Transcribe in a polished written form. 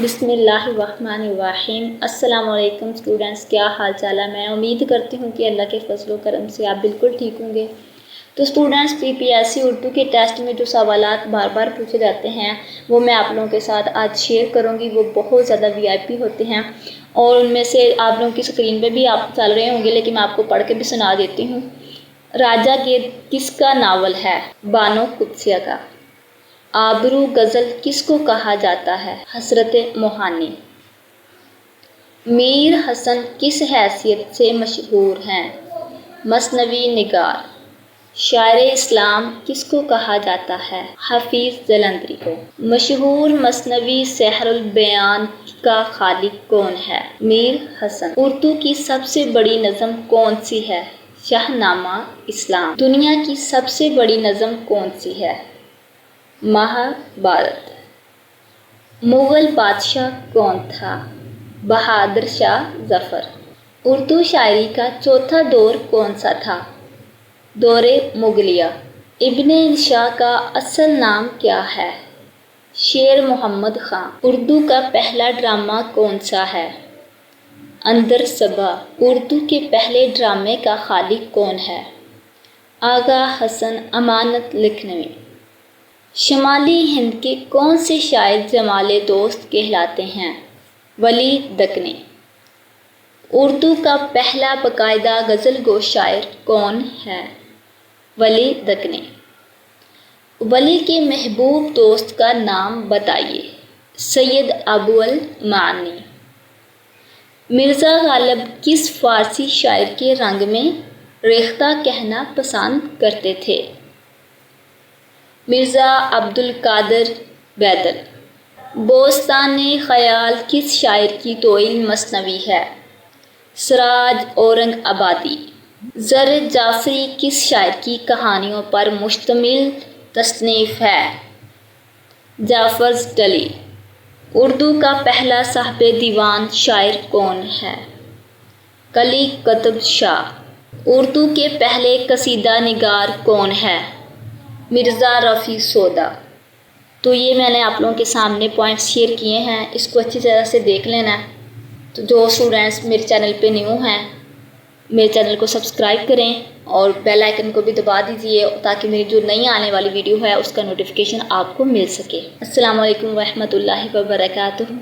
بسم اللہ الرحمن الرحیم۔ السلام علیکم اسٹوڈنٹس، کیا حال چال ہے؟ میں امید کرتی ہوں کہ اللہ کے فضل و کرم سے آپ بالکل ٹھیک ہوں گے۔ تو اسٹوڈنٹس، PPSC اردو کے ٹیسٹ میں جو سوالات بار بار پوچھے جاتے ہیں وہ میں آپ لوگوں کے ساتھ آج شیئر کروں گی۔ وہ بہت زیادہ VIP ہوتے ہیں اور ان میں سے آپ لوگوں کی اسکرین پہ بھی آپ چل رہے ہوں گے، لیکن میں آپ کو پڑھ کے بھی سنا دیتی ہوں۔ راجہ گید کس کا ناول ہے؟ بانو قدسیہ کا۔ آبرو غزل کس کو کہا جاتا ہے؟ حضرت موہانی۔ میر حسن کس حیثیت سے مشہور ہیں؟ مثنوی نگار۔ شاعر اسلام کس کو کہا جاتا ہے؟ حافظ جلندری کو۔ مشہور مثنوی سحر البیان کا خالق کون ہے؟ میر حسن۔ اردو کی سب سے بڑی نظم کون سی ہے؟ شاہ نامہ اسلام۔ دنیا کی سب سے بڑی نظم کون سی ہے؟ مہابھارت۔ مغل بادشاہ کون تھا؟ بہادر شاہ ظفر۔ اردو شاعری کا چوتھا دور کون سا تھا؟ دور مغلیہ۔ ابن انشاء کا اصل نام کیا ہے؟ شیر محمد خان۔ اردو کا پہلا ڈرامہ کون سا ہے؟ اندر صبا۔ اردو کے پہلے ڈرامے کا خالق کون ہے؟ آغا حسن امانت لکھنوی۔ شمالی ہند کے کون سے شاعر جمال دوست کہلاتے ہیں؟ ولی دکنی۔ اردو کا پہلا باقاعدہ غزل گو شاعر کون ہے؟ ولی دکنی۔ ولی کے محبوب دوست کا نام بتائیے۔ سید ابو المعانی۔ مرزا غالب کس فارسی شاعر کے رنگ میں ریختہ کہنا پسند کرتے تھے؟ مرزا عبدالقادر بیدل۔ بوستان خیال کس شاعر کی طویل مثنوی ہے؟ سراج اورنگ آبادی۔ زر جعفری کس شاعر کی کہانیوں پر مشتمل تصنیف ہے؟ جعفر ڈلی۔ اردو کا پہلا صاحب دیوان شاعر کون ہے؟ قلی قطب شاہ۔ اردو کے پہلے قصیدہ نگار کون ہے؟ مرزا رفیع سودا۔ تو یہ میں نے آپ لوگوں کے سامنے پوائنٹس شیئر کیے ہیں، اس کو اچھی طرح سے دیکھ لینا ہے۔ تو جو اسٹوڈینٹس میرے چینل پہ نیو ہیں میرے چینل کو سبسکرائب کریں اور بیل آئیکن کو بھی دبا دیجیے تاکہ میری جو نئی آنے والی ویڈیو ہے اس کا نوٹیفیکیشن آپ کو مل سکے۔ السلام علیکم ورحمۃ اللہ وبرکاتہ۔